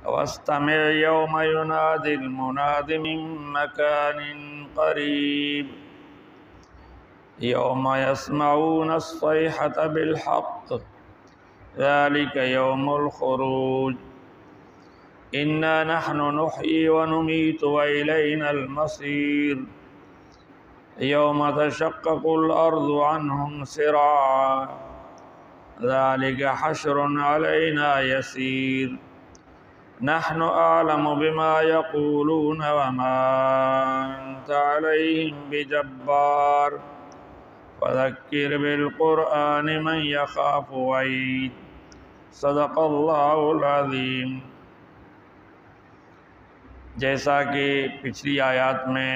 واستمع يوم ينادي المناد من مكان قريب يوم يسمعون الصيحة بالحق ذلك يوم الخروج إنا نحن نحيي ونميت وإلينا المصير يوم تشقق الأرض عنهم سراعا ذلك حشر علينا يسير نحن أعلم بما يقولون وما أنت عليهم بجبار فذكر بالقرآن من يخاف وعيد صدق اللہ العظیم۔ جیسا کہ پچھلی آیات میں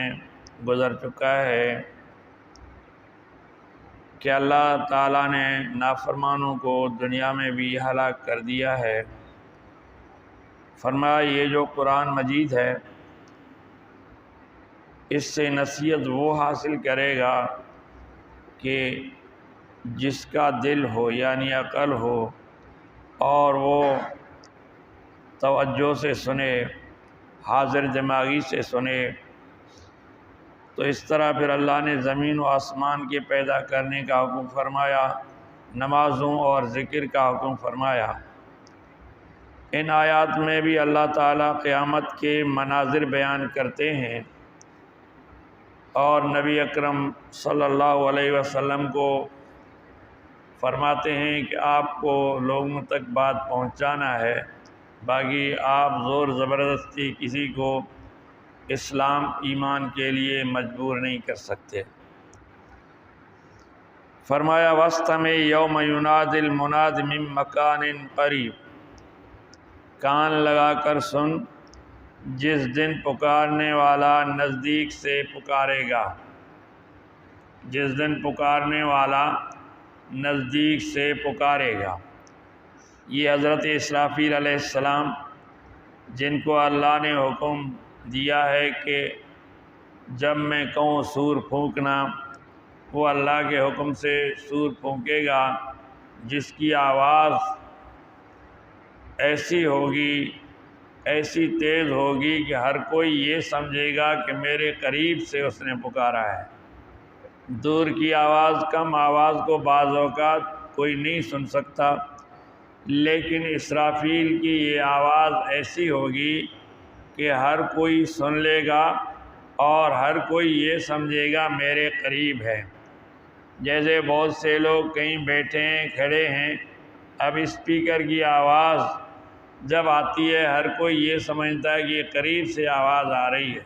گزر چکا ہے کہ اللہ تعالیٰ نے نافرمانوں کو دنیا میں بھی ہلاک کر دیا ہے۔ فرمایا یہ جو قرآن مجید ہے اس سے نصیحت وہ حاصل کرے گا کہ جس کا دل ہو یعنی عقل ہو اور وہ توجہ سے سنے، حاضر دماغی سے سنے، تو اس طرح پھر اللہ نے زمین و آسمان کے پیدا کرنے کا حکم فرمایا، نمازوں اور ذکر کا حکم فرمایا۔ ان آیات میں بھی اللہ تعالیٰ قیامت کے مناظر بیان کرتے ہیں اور نبی اکرم صلی اللہ علیہ وسلم کو فرماتے ہیں کہ آپ کو لوگوں تک بات پہنچانا ہے، باقی آپ زور زبردستی کسی کو اسلام ایمان کے لیے مجبور نہیں کر سکتے۔ فرمایا وَاسْتَمِعْ يَوْمَ يُنَادِ الْمُنَادِ مِن مَّكَانٍ قَرِيب، کان لگا کر سن جس دن پکارنے والا نزدیک سے پکارے گا، جس دن پکارنے والا نزدیک سے پکارے گا۔ یہ حضرت اسرافیل علیہ السلام جن کو اللہ نے حکم دیا ہے کہ جب میں کہوں سور پھونکنا، وہ اللہ کے حکم سے سور پھونکے گا جس کی آواز ایسی ہوگی، ایسی تیز ہوگی کہ ہر کوئی یہ سمجھے گا کہ میرے قریب سے اس نے پکارا ہے۔ دور کی آواز، کم آواز کو بعض اوقات کوئی نہیں سن سکتا، لیکن اسرافیل کی یہ آواز ایسی ہوگی کہ ہر کوئی سن لے گا اور ہر کوئی یہ سمجھے گا میرے قریب ہے۔ جیسے بہت سے لوگ کہیں بیٹھے ہیں، کھڑے ہیں، اب اسپیکر کی آواز جب آتی ہے ہر کوئی یہ سمجھتا ہے کہ یہ قریب سے آواز آ رہی ہے۔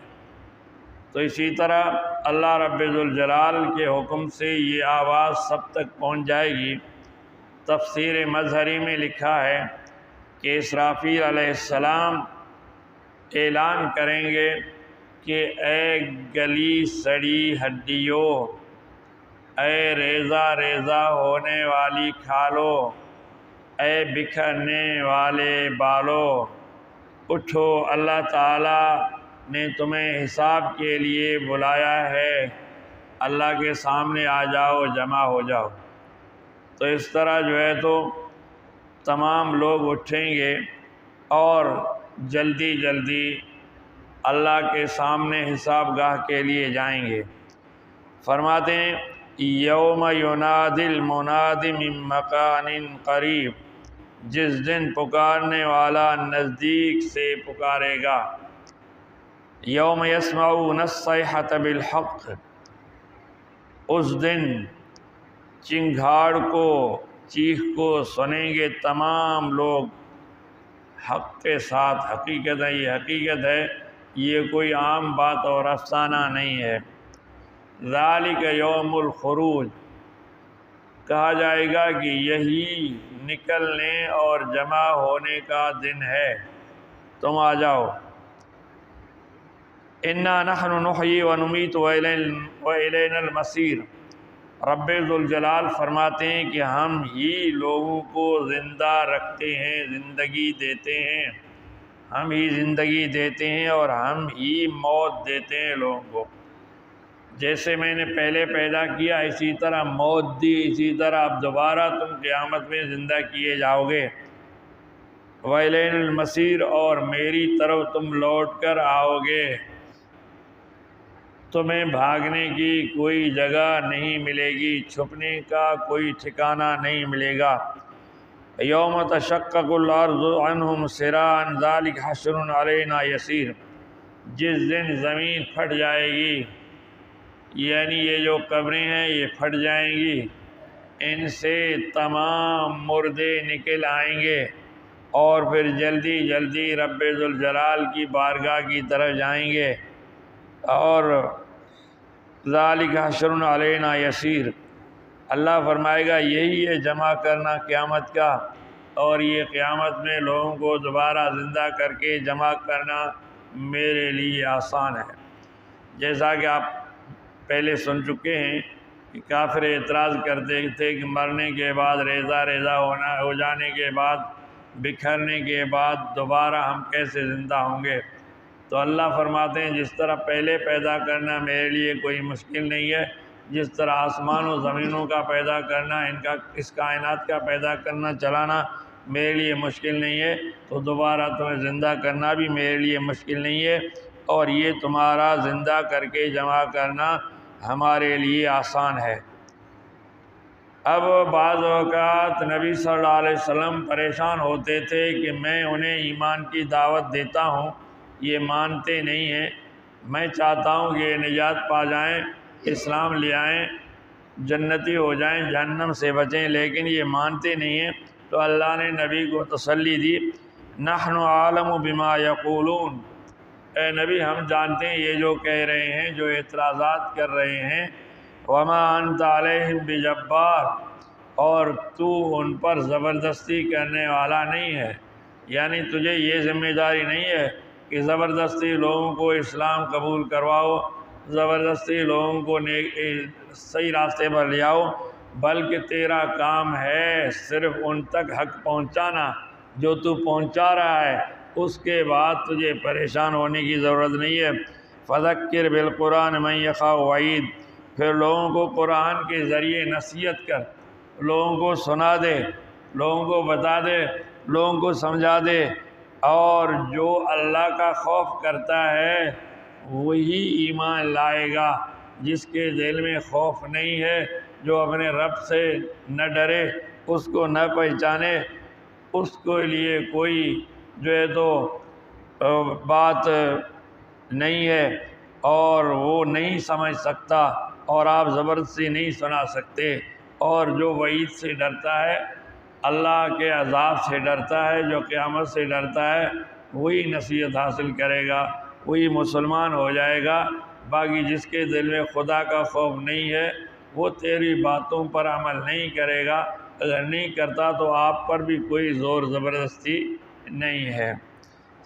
تو اسی طرح اللہ رب ذوالجلال کے حکم سے یہ آواز سب تک پہنچ جائے گی۔ تفسیر مظہری میں لکھا ہے کہ اسرافیل علیہ السلام اعلان کریں گے کہ اے گلی سڑی ہڈیوں، اے ریزہ ریزہ ہونے والی کھالوں، اے بکھرنے والے بالوں، اٹھو، اللہ تعالیٰ نے تمہیں حساب کے لیے بلایا ہے، اللہ کے سامنے آ جاؤ، جمع ہو جاؤ۔ تو اس طرح جو ہے تو تمام لوگ اٹھیں گے اور جلدی جلدی اللہ کے سامنے حساب گاہ کے لیے جائیں گے۔ فرماتے ہیں یوم ینادی المنادی من مکان قریب، جس دن پکارنے والا نزدیک سے پکارے گا۔ یوم یسمعون الصیحۃ بالحق، اس دن چنگھاڑ کو، چیخ کو سنیں گے تمام لوگ حق کے ساتھ۔ حقیقت ہے، یہ حقیقت ہے، یہ کوئی عام بات اور افسانہ نہیں ہے۔ ذالک یوم الخروج، کہا جائے گا کہ یہی نکلنے اور جمع ہونے کا دن ہے، تم آ جاؤ۔ انا نحن نحیی ونمیت والینا المصیر، رب ذوالجلال فرماتے ہیں کہ ہم ہی لوگوں کو زندہ رکھتے ہیں، زندگی دیتے ہیں، ہم ہی زندگی دیتے ہیں اور ہم ہی موت دیتے ہیں لوگوں کو۔ جیسے میں نے پہلے پیدا کیا اسی طرح موت دی، اسی طرح اب دوبارہ تم قیامت میں زندہ کیے جاؤ گے۔ وَإِلَيْنَا الْمَصِيرُ اور میری طرف تم لوٹ کر آؤ گے، تمہیں بھاگنے کی کوئی جگہ نہیں ملے گی، چھپنے کا کوئی ٹھکانہ نہیں ملے گا۔ یوم تشقق الارض عنہم سراعا ذلک حشر علینا یسیر، جس دن زمین پھٹ جائے گی، یعنی یہ جو قبریں ہیں یہ پھٹ جائیں گی، ان سے تمام مردے نکل آئیں گے اور پھر جلدی جلدی رب ذوالجلال کی بارگاہ کی طرف جائیں گے۔ اور ذالک حشر علینا یسیر، اللہ فرمائے گا یہی ہے جمع کرنا قیامت کا، اور یہ قیامت میں لوگوں کو دوبارہ زندہ کر کے جمع کرنا میرے لیے آسان ہے۔ جیسا کہ آپ پہلے سن چکے ہیں کہ کافر اعتراض کرتے تھے کہ مرنے کے بعد ریزہ ریزہ ہو جانے کے بعد، بکھرنے کے بعد دوبارہ ہم کیسے زندہ ہوں گے؟ تو اللہ فرماتے ہیں جس طرح پہلے پیدا کرنا میرے لیے کوئی مشکل نہیں ہے، جس طرح آسمان و زمینوں کا پیدا کرنا، اس کائنات کا پیدا کرنا چلانا میرے لیے مشکل نہیں ہے، تو دوبارہ تمہیں زندہ کرنا بھی میرے لیے مشکل نہیں ہے، اور یہ تمہارا زندہ کر کے جمع کرنا ہمارے لیے آسان ہے۔ اب بعض اوقات نبی صلی اللہ علیہ وسلم پریشان ہوتے تھے کہ میں انہیں ایمان کی دعوت دیتا ہوں، یہ مانتے نہیں ہیں، میں چاہتا ہوں کہ یہ نجات پا جائیں، اسلام لے آئیں، جنتی ہو جائیں، جہنم سے بچیں، لیکن یہ مانتے نہیں ہیں۔ تو اللہ نے نبی کو تسلی دی، نحن عالم بما یقولون، اے نبی ہم جانتے ہیں یہ جو کہہ رہے ہیں، جو اعتراضات کر رہے ہیں، وما انت علیہم بجبار، اور تو ان پر زبردستی کرنے والا نہیں ہے، یعنی تجھے یہ ذمہ داری نہیں ہے کہ زبردستی لوگوں کو اسلام قبول کرواؤ، زبردستی لوگوں کو صحیح راستے پر لے آؤ، بلکہ تیرا کام ہے صرف ان تک حق پہنچانا، جو تو پہنچا رہا ہے اس کے بعد تجھے پریشان ہونے کی ضرورت نہیں ہے۔ فذکر بالقرآن من یخاف وعید، پھر لوگوں کو قرآن کے ذریعے نصیحت کر، لوگوں کو سنا دے، لوگوں کو بتا دے، لوگوں کو سمجھا دے، اور جو اللہ کا خوف کرتا ہے وہی ایمان لائے گا، جس کے دل میں خوف نہیں ہے، جو اپنے رب سے نہ ڈرے، اس کو نہ پہچانے، اس کے لیے کوئی جو ہے تو بات نہیں ہے، اور وہ نہیں سمجھ سکتا، اور آپ زبردستی نہیں سنا سکتے۔ اور جو وعید سے ڈرتا ہے، اللہ کے عذاب سے ڈرتا ہے، جو قیامت سے ڈرتا ہے، وہی نصیحت حاصل کرے گا، وہی مسلمان ہو جائے گا۔ باقی جس کے دل میں خدا کا خوف نہیں ہے وہ تیری باتوں پر عمل نہیں کرے گا، اگر نہیں کرتا تو آپ پر بھی کوئی زور زبردستی نہیں ہے۔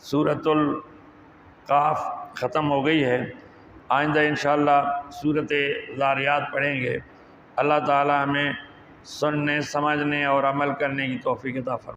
سورۃ القاف ختم ہو گئی ہے، آئندہ انشاءاللہ سورۃ ذاریات پڑھیں گے۔ اللہ تعالی ہمیں سننے، سمجھنے اور عمل کرنے کی توفیق عطا فرمائے۔